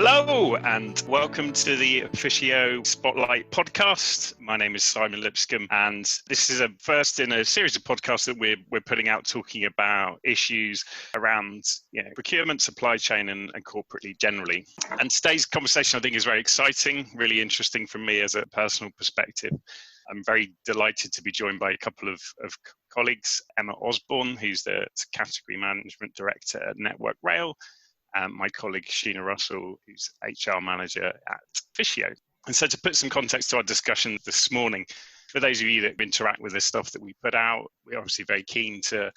Hello and welcome to the Efficio Spotlight podcast. My name is Simon Lipscomb and this is a first in a series of podcasts that we're putting out talking about issues around procurement, supply chain and corporately generally. And today's conversation I think is very exciting, really interesting from me as a personal perspective. I'm very delighted to be joined by a couple of colleagues, Emma Osborn, who's the Category Management Director at Network Rail, and my colleague Sheena Russel, who's HR Manager at Efficio. And so to put some context to our discussion this morning, for those of you that interact with the stuff that we put out, we're obviously very keen to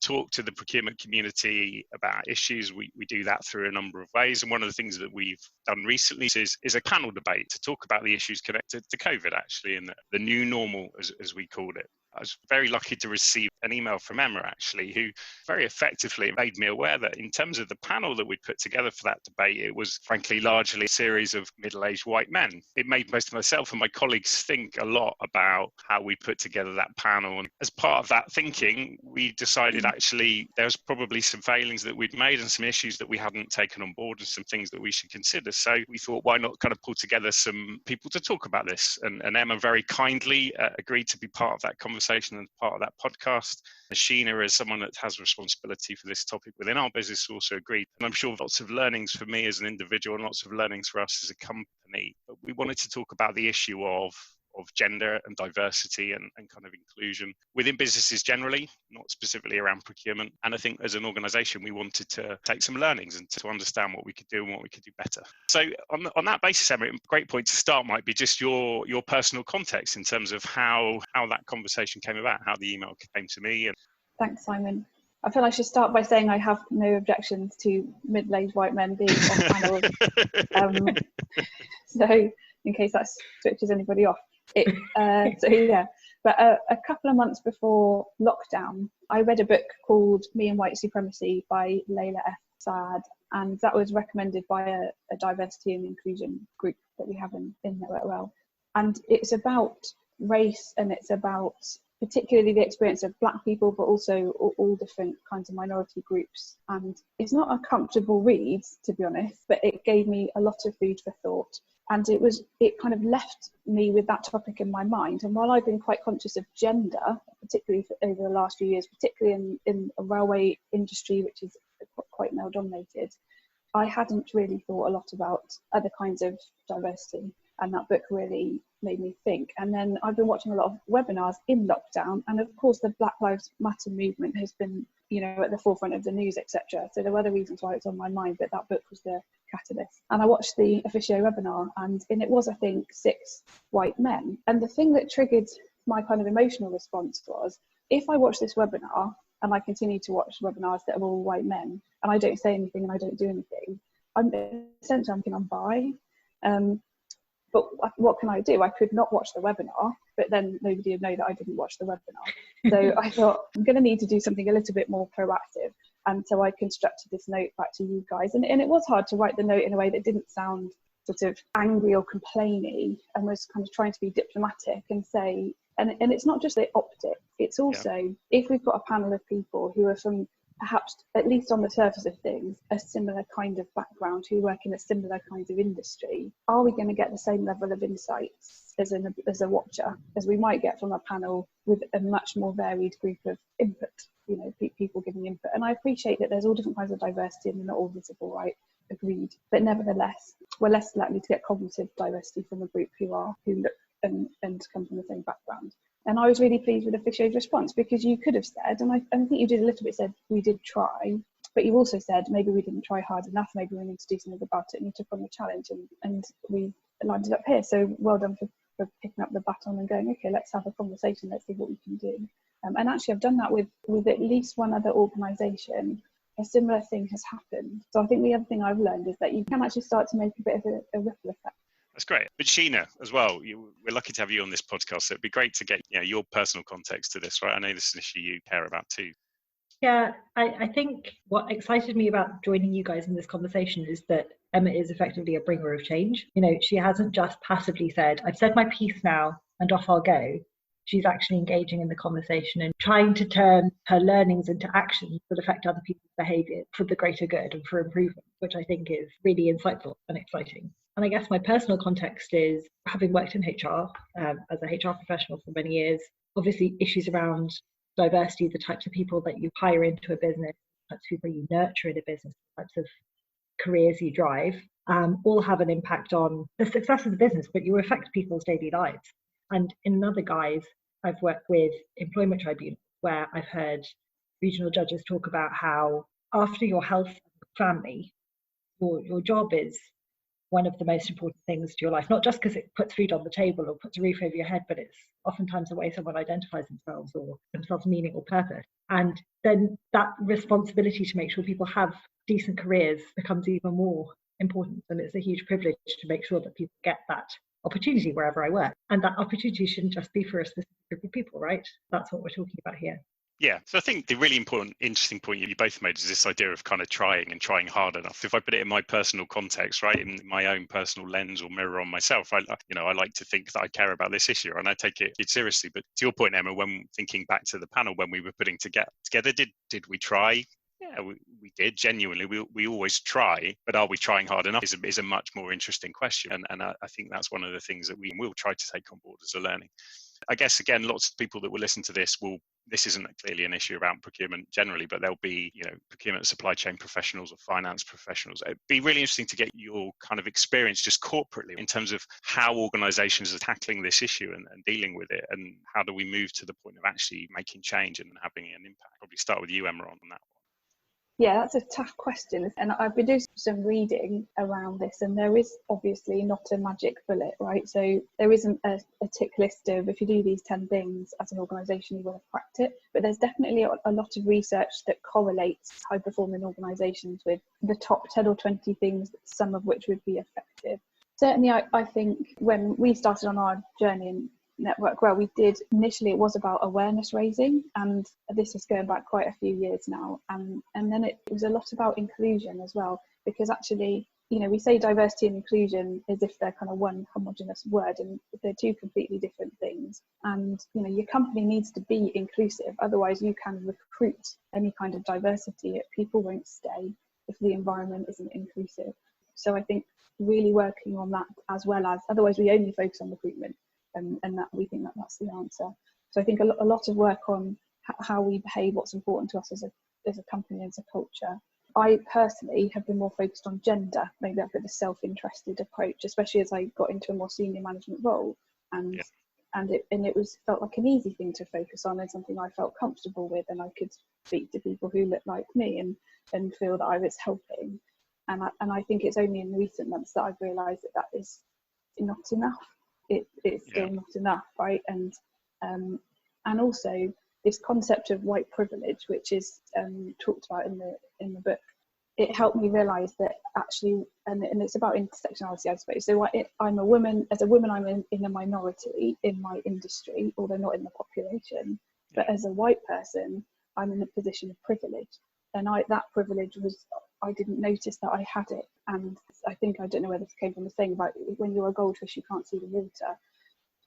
talk to the procurement community about issues. We do that through a number of ways. And one of the things that we've done recently is a panel debate to talk about the issues connected to COVID, actually, and the new normal, as we called it. I was very lucky to receive an email from Emma, actually, who very effectively made me aware that in terms of the panel that we put together for that debate, it was frankly largely a series of middle-aged white men. It made most of myself and my colleagues think a lot about how we put together that panel. And as part of that thinking, we decided actually there was probably some failings that we'd made and some issues that we hadn't taken on board and some things that we should consider. So we thought, why not kind of pull together some people to talk about this? And Emma very kindly agreed to be part of that conversation and part of that podcast. Sheena, as someone that has responsibility for this topic within our business, also agreed. And I'm sure lots of learnings for me as an individual and lots of learnings for us as a company. But we wanted to talk about the issue of gender and diversity and kind of inclusion within businesses generally, not specifically around procurement. And I think as an organisation, we wanted to take some learnings and to understand what we could do and what we could do better. So on that basis, Emma, a great point to start might be just your personal context in terms of how that conversation came about, how the email came to me. Thanks, Simon. I feel I should start by saying I have no objections to middle-aged white men being on panels. So in case that switches anybody off. But a couple of months before lockdown, I read a book called Me and White Supremacy by Layla, Saad, and that was recommended by a diversity and inclusion group that we have in Network Rail. And it's about race and it's about particularly the experience of Black people, but also all different kinds of minority groups. And it's not a comfortable read, to be honest, but it gave me a lot of food for thought. And it kind of left me with that topic in my mind. And while I've been quite conscious of gender, particularly over the last few years, particularly in a railway industry, which is quite male dominated, I hadn't really thought a lot about other kinds of diversity. And that book really made me think. And then I've been watching a lot of webinars in lockdown. And of course, the Black Lives Matter movement has been, at the forefront of the news, etc. So there were other reasons why it's on my mind, but that book was the catalyst. And I watched the Efficio webinar and it was, I think, 6 white men. And the thing that triggered my kind of emotional response was, if I watch this webinar and I continue to watch webinars that are all white men and I don't say anything and I don't do anything, I'm thinking I'm bi. But what can I do? I could not watch the webinar, but then nobody would know that I didn't watch the webinar. So I thought, I'm going to need to do something a little bit more proactive. And so I constructed this note back to you guys. And it was hard to write the note in a way that didn't sound sort of angry or complainy, and was kind of trying to be diplomatic and say, and it's not just the optics, it's also, if we've got a panel of people who are from perhaps, at least on the surface of things, a similar kind of background, who work in a similar kind of industry, are we going to get the same level of insights as a watcher as we might get from a panel with a much more varied group of input, people giving input? And I appreciate that there's all different kinds of diversity and they're not all visible, right? Agreed. But nevertheless, we're less likely to get cognitive diversity from a group who look and come from the same background. And I was really pleased with Efficio's response, because you could have said, and I think you did a little bit, said we did try, but you also said maybe we didn't try hard enough, maybe we need to do something about it, and you took on the challenge and we landed up here. So well done for picking up the baton and going, okay, let's have a conversation, let's see what we can do. And actually I've done that with at least one other organisation. A similar thing has happened. So I think the other thing I've learned is that you can actually start to make a bit of a ripple effect. That's great. But Sheena, as well, we're lucky to have you on this podcast. So it'd be great to get your personal context to this, right? I know this is an issue you care about too. Yeah, I think what excited me about joining you guys in this conversation is that Emma is effectively a bringer of change. She hasn't just passively said, I've said my piece now and off I'll go. she's actually engaging in the conversation and trying to turn her learnings into actions that affect other people's behaviour for the greater good and for improvement, which I think is really insightful and exciting. And I guess my personal context is having worked in HR as a HR professional for many years, obviously issues around diversity, the types of people that you hire into a business, the types of people you nurture in a business, the types of careers you drive, all have an impact on the success of the business, but you affect people's daily lives. And in other guise, I've worked with employment tribunals where I've heard regional judges talk about how after your health and family, your job is one of the most important things to your life, not just because it puts food on the table or puts a roof over your head, but it's oftentimes the way someone identifies themselves or themselves meaning or purpose. And then that responsibility to make sure people have decent careers becomes even more important. And it's a huge privilege to make sure that people get that opportunity wherever I work. And that opportunity shouldn't just be for a specific group of people, right? That's what we're talking about here. Yeah, so I think the really important, interesting point you both made is this idea of kind of trying and trying hard enough. If I put it in my personal context, right, in my own personal lens or mirror on myself, I like to think that I care about this issue and I take it seriously. But to your point, Emma, when thinking back to the panel, when we were putting together, did we try? Yeah, we did genuinely. We always try, but are we trying hard enough is a much more interesting question. And I think that's one of the things that we will try to take on board as a learning. I guess, again, lots of people that will listen to this isn't clearly an issue around procurement generally, but there'll be, procurement supply chain professionals or finance professionals. It'd be really interesting to get your kind of experience just corporately in terms of how organizations are tackling this issue and dealing with it, and how do we move to the point of actually making change and having an impact. Probably start with you, Emma, on that one. Yeah, that's a tough question. And I've been doing some reading around this, and there is obviously not a magic bullet, right? So there isn't a tick list of, if you do these 10 things as an organisation, you will have cracked it. But there's definitely a lot of research that correlates high-performing organisations with the top 10 or 20 things, some of which would be effective. Certainly, I think when we started on our journey in Network Well, we did initially, it was about awareness raising, and this is going back quite a few years now, and then it was a lot about inclusion as well, because actually, we say diversity and inclusion as if they're kind of one homogenous word, and they're two completely different things. And your company needs to be inclusive, otherwise you can recruit any kind of diversity. People won't stay if the environment isn't inclusive. So I think really working on that, as well as, otherwise we only focus on recruitment. And that we think that's the answer. So I think a lot of work on how we behave, what's important to us as a company, as a culture. I personally have been more focused on gender, maybe a bit of a self-interested approach, especially as I got into a more senior management role, and it felt like an easy thing to focus on, and something I felt comfortable with, and I could speak to people who look like me and feel that I was helping. And I think it's only in recent months that I've realised that is not enough. It's still not enough, right? And also this concept of white privilege, which is talked about in the book, it helped me realise that actually, and it's about intersectionality, I suppose. So I'm a woman. As a woman, I'm in a minority in my industry, although not in the population. But as a white person, I'm in a position of privilege, and that privilege was, I didn't notice that I had it. And I don't know where this came from, the saying about when you're a goldfish, you can't see the water.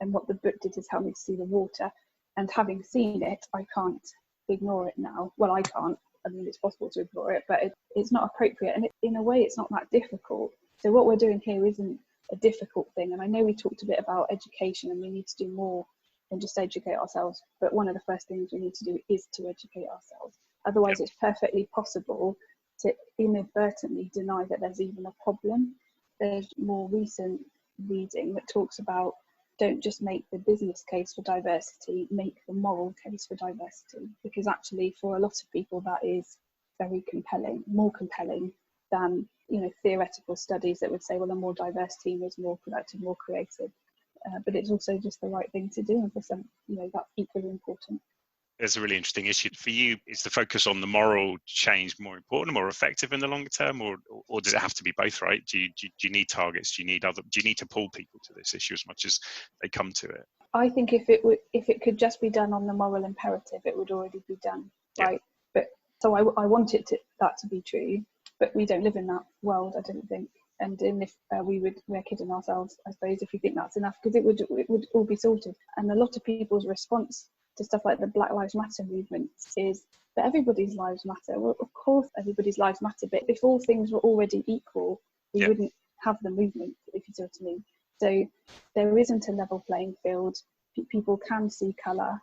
And what the book did is help me to see the water. And having seen it, I can't ignore it now. Well, I can't. I mean, it's possible to ignore it, but it's not appropriate. And in a way, it's not that difficult. So what we're doing here isn't a difficult thing. And I know we talked a bit about education, and we need to do more than just educate ourselves. But one of the first things we need to do is to educate ourselves. Otherwise, it's perfectly possible to inadvertently deny that there's even a problem. There's more recent reading that talks about, don't just make the business case for diversity, make the moral case for diversity. Because actually, for a lot of people, that is very compelling, more compelling than theoretical studies that would say, well, a more diverse team is more productive, more creative. But it's also just the right thing to do, and for some, that's equally important. There's a really interesting issue for you. Is the focus on the moral change more important, more effective in the longer term, or does it have to be both? Right? Do you need targets? Do you need to pull people to this issue as much as they come to it? I think if it could just be done on the moral imperative, it would already be done, right? But so I want that to be true, but we don't live in that world, I don't think. And if we're kidding ourselves, I suppose, if we think that's enough, because it would all be sorted. And a lot of people's response to stuff like the Black Lives Matter movement is that everybody's lives matter. Well, of course everybody's lives matter, but if all things were already equal, we wouldn't have the movement, if you see what I mean. So there isn't a level playing field. People can see colour.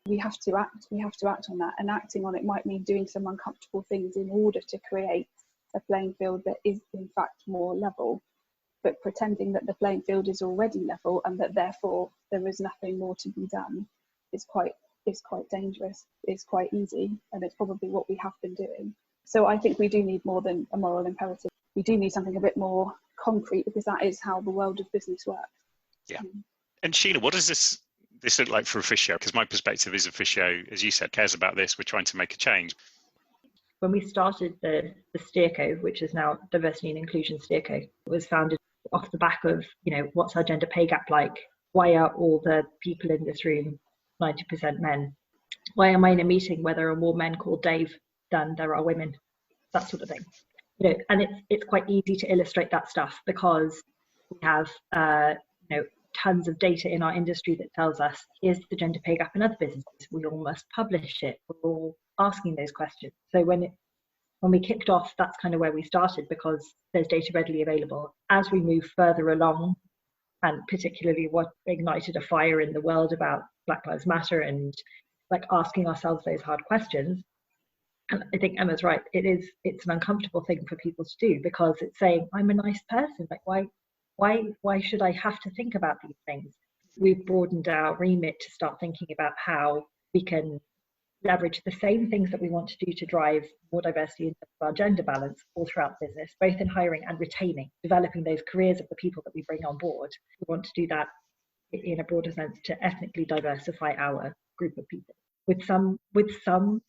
We have to act on that, and acting on it might mean doing some uncomfortable things in order to create a playing field that is in fact more level. But pretending that the playing field is already level and that therefore there is nothing more to be done is quite dangerous. It's quite easy, and it's probably what we have been doing. So I think we do need more than a moral imperative. We do need something a bit more concrete, because that is how the world of business works. Yeah. And Sheena, what does this look like for Efficio? Because my perspective is Efficio, as you said, cares about this. We're trying to make a change. When we started the Steerco, which is now Diversity and Inclusion Steerco, it was founded off the back of, what's our gender pay gap like? Why are all the people in this room 90% men? Why am I in a meeting where there are more men called Dave than there are women? That sort of thing. And it's quite easy to illustrate that stuff, because we have tons of data in our industry that tells us here's the gender pay gap in other businesses. We all must publish it. We're all asking those questions. So when we kicked off, that's kind of where we started, because there's data readily available. As we move further along, and particularly what ignited a fire in the world about Black Lives Matter and asking ourselves those hard questions, and I think Emma's right, it's an uncomfortable thing for people to do, because it's saying, I'm a nice person, why should I have to think about these things? We've broadened our remit to start thinking about how we can leverage the same things that we want to do to drive more diversity in our gender balance all throughout business, both in hiring and retaining, developing those careers of the people that we bring on board. We want to do that in a broader sense to ethnically diversify our group of people. With some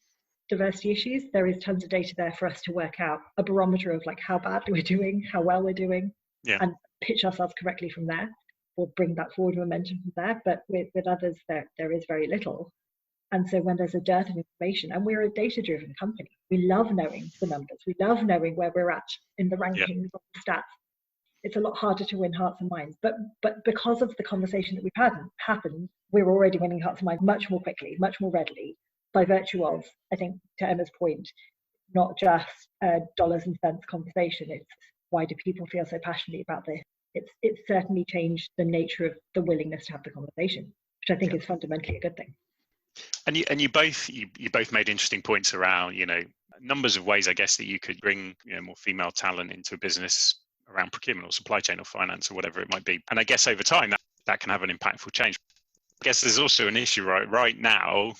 diversity issues, there is tons of data there for us to work out a barometer of how badly we're doing, how well we're doing, and pitch ourselves correctly from there, or bring that forward momentum from there. But with others, there is very little. And so when there's a dearth of information, and we're a data-driven company, we love knowing the numbers. We love knowing where we're at in the rankings of the stats. It's a lot harder to win hearts and minds. But because of the conversation that we've happened, we're already winning hearts and minds much more quickly, much more readily, by virtue of, I think, to Emma's point, not just a dollars and cents conversation. It's why do people feel so passionately about this? It's certainly changed the nature of the willingness to have the conversation, which I think is fundamentally a good thing. And you both made interesting points around, numbers of ways, I guess, that you could bring more female talent into a business around procurement or supply chain or finance or whatever it might be. And I guess over time that can have an impactful change. I guess there's also an issue right now.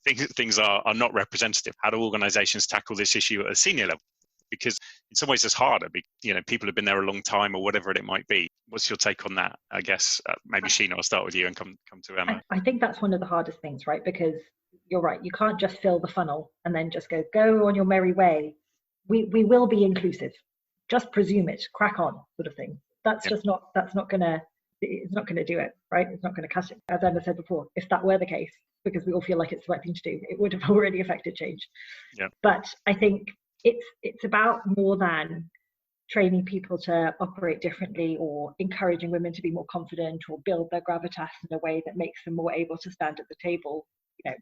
Things are not representative. How do organizations tackle this issue at a senior level? Because in some ways it's harder. People have been there a long time or whatever it might be. What's your take on that? I guess maybe Sheena, I'll start with you and come to Emma. I think that's one of the hardest things, right? Because you're right. You can't just fill the funnel and then just go on your merry way. We will be inclusive. Just presume it, crack on, sort of thing. It's not gonna do it, right? It's not gonna cut it. As Emma said before, if that were the case, because we all feel like it's the right thing to do, it would have already affected change. Yeah. But I think it's about more than training people to operate differently or encouraging women to be more confident or build their gravitas in a way that makes them more able to stand at the table.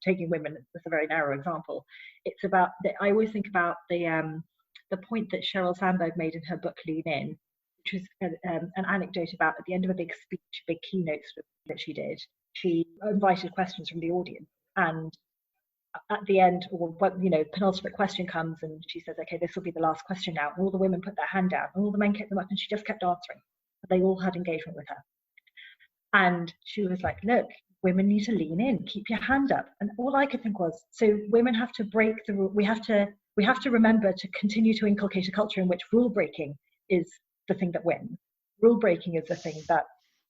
Taking women as a very narrow example, it's about I always think about the point that Sheryl Sandberg made in her book Lean In, which was an anecdote about at the end of a big speech, big keynote that she did. She invited questions from the audience, and at the end, penultimate question comes, and she says, "Okay, this will be the last question now." And all the women put their hand down, and all the men kept them up, and she just kept answering. They all had engagement with her, and she was like, "Look, women need to lean in, keep your hand up." And all I could think was, so women have to break the rule. We have to remember to continue to inculcate a culture in which rule breaking is the thing that wins. Rule breaking is the thing that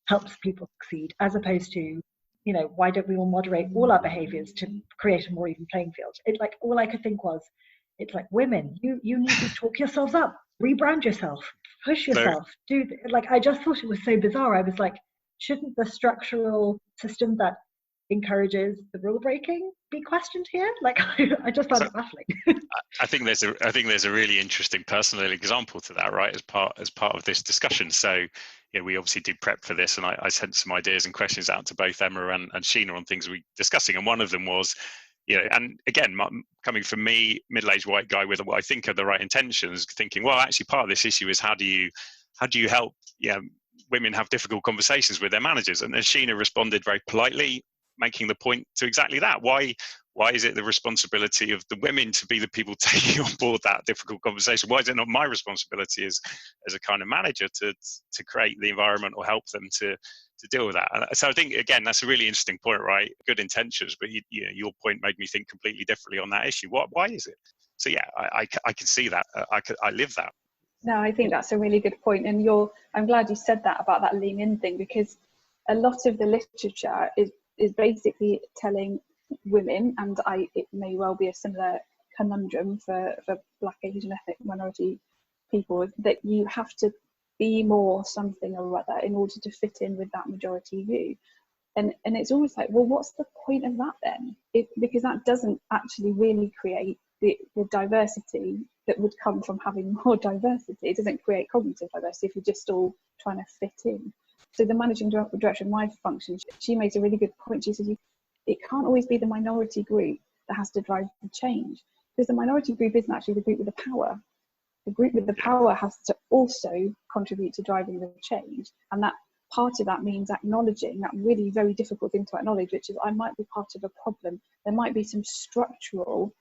helps people succeed, as opposed to, why don't we all moderate all our behaviors to create a more even playing field? All I could think was, it's like, women, you need to talk yourselves up, rebrand yourself, push yourself, I just thought it was so bizarre. I was like, shouldn't the structural system that encourages the rule breaking be questioned here? Like, I just found it baffling. I think there's a really interesting personal example to that, right? As part of this discussion. So, we obviously did prep for this, and I sent some ideas and questions out to both Emma and Sheena on things we were discussing, and one of them was, and again, coming from me, middle-aged white guy with what I think are the right intentions, thinking, well, actually, part of this issue is how do you help women have difficult conversations with their managers? And then Sheena responded very politely, making the point to exactly that. Why is it the responsibility of the women to be the people taking on board that difficult conversation? Why is it not my responsibility as a kind of manager to create the environment or help them to deal with that? And so I think, again, that's a really interesting point, right? Good intentions, but your point made me think completely differently on that issue. Why is it? So yeah, I can see that. I live that. No, I think that's a really good point. And I'm glad you said that about that lean in thing, because a lot of the literature is basically telling women, and it may well be a similar conundrum for Black, Asian, ethnic minority people, that you have to be more something or other in order to fit in with that majority view. And it's always like, well, what's the point of that then? Because that doesn't actually really create the diversity that would come from having more diversity. It doesn't create cognitive diversity if you're just all trying to fit in. So the managing director of my function, she makes a really good point. She says, it can't always be the minority group that has to drive the change, because the minority group isn't actually the group with the power. The group with the power has to also contribute to driving the change. And that part of that means acknowledging that really very difficult thing to acknowledge, which is I might be part of a problem. There might be some structural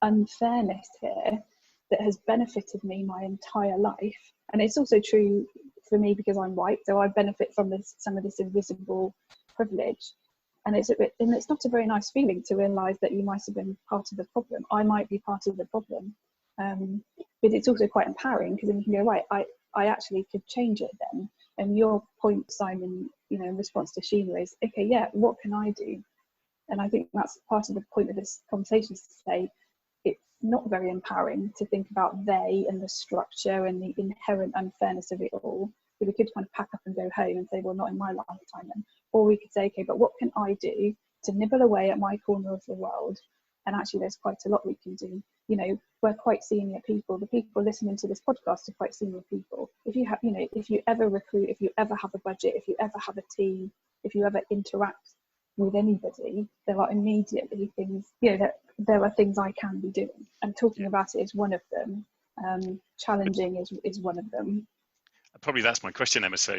unfairness here that has benefited me my entire life. And it's also true for me because I'm white, so I benefit from some of this invisible privilege. And it's not a very nice feeling to realise that you might have been part of the problem. I might be part of the problem. But it's also quite empowering, because then you can go, right, I actually could change it then. And your point, Simon, in response to Sheena is, okay, yeah, what can I do? And I think that's part of the point of this conversation, is to say it's not very empowering to think about they and the structure and the inherent unfairness of it all. So we could kind of pack up and go home and say, well, not in my lifetime then. Or we could say, okay, but what can I do to nibble away at my corner of the world? And actually, there's quite a lot we can do. We're quite senior people. The people listening to this podcast are quite senior people. If you have, if you ever recruit, if you ever have a budget, if you ever have a team, if you ever interact with anybody, there are immediately things, that there are things I can be doing. And talking about it is one of them. Challenging is one of them. Probably that's my question, Emma. So,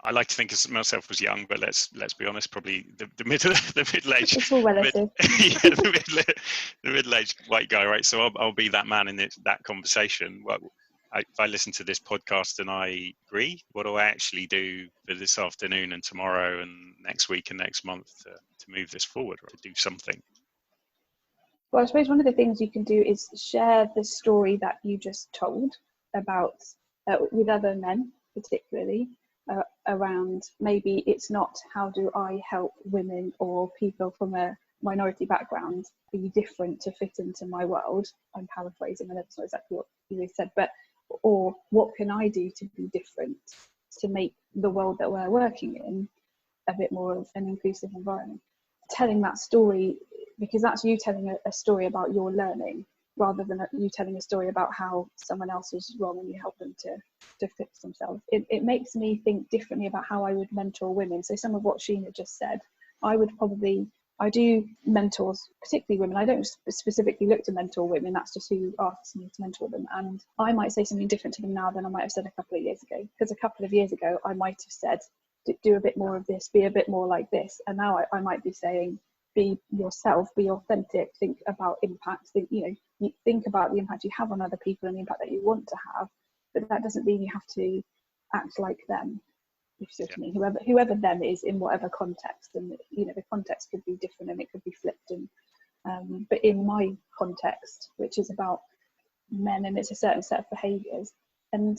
I like to think of myself as young, but let's be honest, probably the middle-aged. It's all relative. the middle-aged white guy, right? So I'll be that man in that conversation. Well, if I listen to this podcast and I agree, what do I actually do for this afternoon and tomorrow and next week and next month to move this forward, or to do something? Well, I suppose one of the things you can do is share the story that you just told about with other men, particularly around, maybe it's not how do I help women or people from a minority background be different to fit into my world. I'm paraphrasing, I know that's not exactly what you said, or what can I do to be different to make the world that we're working in a bit more of an inclusive environment. Telling that story, because that's you telling a story about your learning, rather than you telling a story about how someone else is wrong and you help them to fix themselves. It makes me think differently about how I would mentor women. So some of what Sheena just said, I do mentors, particularly women. I don't specifically look to mentor women, that's just who asks me to mentor them. And I might say something different to them now than I might have said a couple of years ago. Because a couple of years ago, I might have said, do a bit more of this, be a bit more like this. And now I might be saying, be yourself, be authentic, think about impact, you think about the impact you have on other people and the impact that you want to have, but that doesn't mean you have to act like them, if you see what I mean, whoever them is in whatever context. And the context could be different and it could be flipped, and but in my context, which is about men, and it's a certain set of behaviours, and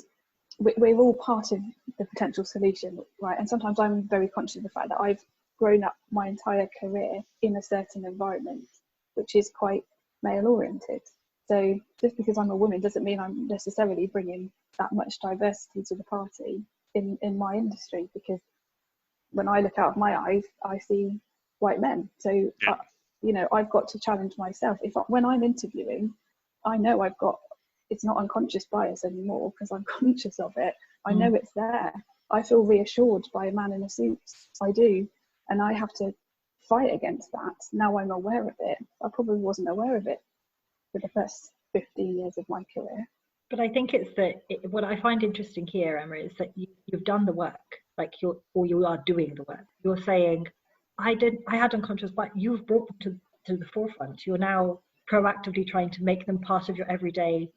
we're all part of the potential solution, right? And sometimes I'm very conscious of the fact that I've grown up my entire career in a certain environment which is quite male oriented. So just because I'm a woman doesn't mean I'm necessarily bringing that much diversity to the party in my industry, because when I look out of my eyes, I see white men. So, I've got to challenge myself. When I'm interviewing, I know it's not unconscious bias anymore because I'm conscious of it. I know it's there. I feel reassured by a man in a suit. I do. And I have to fight against that. Now I'm aware of it. I probably wasn't aware of it for the first 15 years of my career. But I think what I find interesting here, Emma, is that you've done the work, you are doing the work. You're saying, I had unconscious bias. You've brought them to the forefront. You're now proactively trying to make them part of your everyday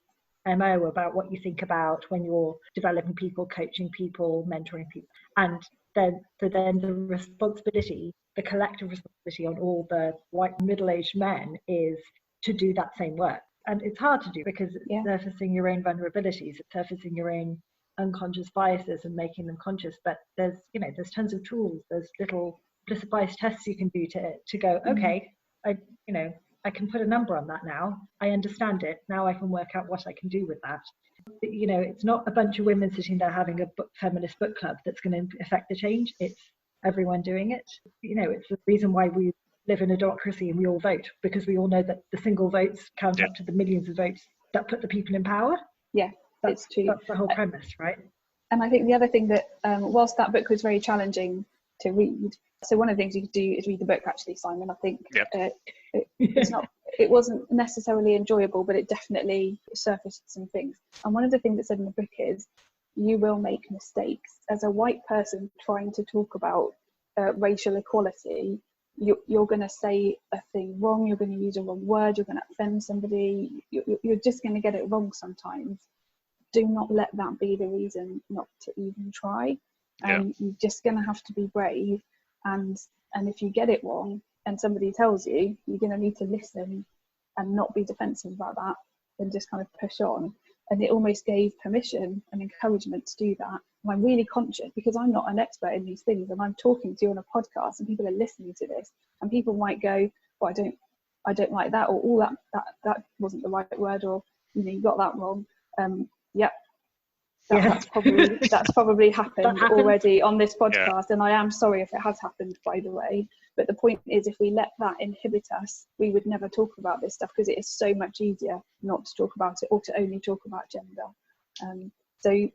MO about what you think about when you're developing people, coaching people, mentoring people. And then the responsibility, the collective responsibility on all the white middle-aged men is to do that same work. And it's hard to do because it's surfacing your own vulnerabilities, it's surfacing your own unconscious biases and making them conscious. But there's tons of tools, there's little implicit bias tests you can do to go, okay, I can put a number on that now. I understand it. Now I can work out what I can do with that. It's not a bunch of women sitting there having a feminist book club that's going to affect the change. It's everyone doing it. It's the reason why we live in a democracy and we all vote, because we all know that the single votes count up to the millions of votes that put the people in power. Yeah, it's true. That's the whole premise, right? And I think the other thing that, whilst that book was very challenging to read, so one of the things you could do is read the book, actually, Simon. I think it wasn't necessarily enjoyable, but it definitely surfaced some things. And one of the things that said in the book is, you will make mistakes. As a white person trying to talk about racial equality, you're going to say a thing wrong, you're going to use a wrong word, you're going to offend somebody, you're just going to get it wrong sometimes. Do not let that be the reason not to even try. You're just going to have to be brave. And if you get it wrong and somebody tells you, you're going to need to listen and not be defensive about that and just kind of push on. And it almost gave permission and encouragement to do that. And I'm really conscious, because I'm not an expert in these things, and I'm talking to you on a podcast and people are listening to this, and people might go, well, I don't like that, or oh, that wasn't the right word, or you got that wrong. That's probably happened already on this podcast, and I am sorry if it has happened, by the way. But the point is, if we let that inhibit us, we would never talk about this stuff, because it is so much easier not to talk about it, or to only talk about gender. So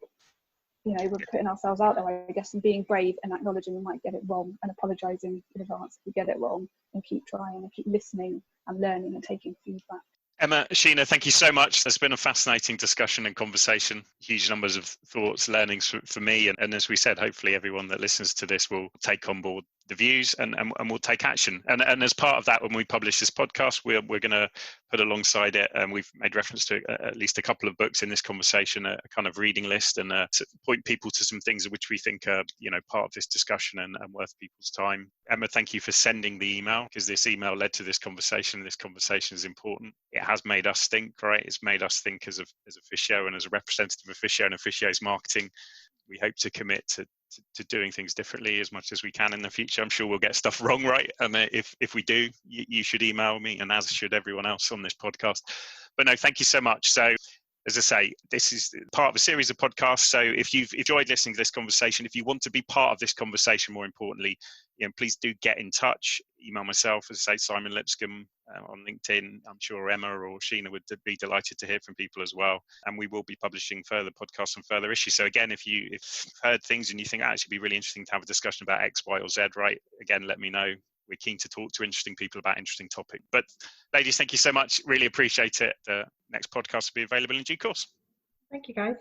we're putting ourselves out there, I guess, and being brave and acknowledging we might get it wrong, and apologising in advance if we get it wrong, and keep trying and keep listening and learning and taking feedback. Emma, Sheena, thank you so much. There's been a fascinating discussion and conversation, huge numbers of thoughts, learnings for me. And as we said, hopefully everyone that listens to this will take on board the views and we'll take action. And as part of that, when we publish this podcast, we're going to put alongside it, and we've made reference to at least a couple of books in this conversation, a kind of reading list, and to point people to some things which we think are part of this discussion and worth people's time. Emma, thank you for sending the email, because this email led to this conversation. This conversation is important. It has made us think, right? It's made us think as Efficio and as a representative of Efficio and Efficio's marketing. We hope to commit to doing things differently as much as we can in the future. I'm sure we'll get stuff wrong, right? And if we do, you should email me, and as should everyone else on this podcast. But no, thank you so much. So, as I say, this is part of a series of podcasts. So if you've enjoyed listening to this conversation, if you want to be part of this conversation, more importantly, please do get in touch. Email myself, as I say, Simon Lipscomb on LinkedIn. I'm sure Emma or Sheena would be delighted to hear from people as well. And we will be publishing further podcasts on further issues. So again, if you've heard things and you think actually be really interesting to have a discussion about X, Y, or Z, right? Again, let me know. We're keen to talk to interesting people about interesting topics. But ladies, thank you so much. Really appreciate it. The next podcast will be available in due course. Thank you, guys.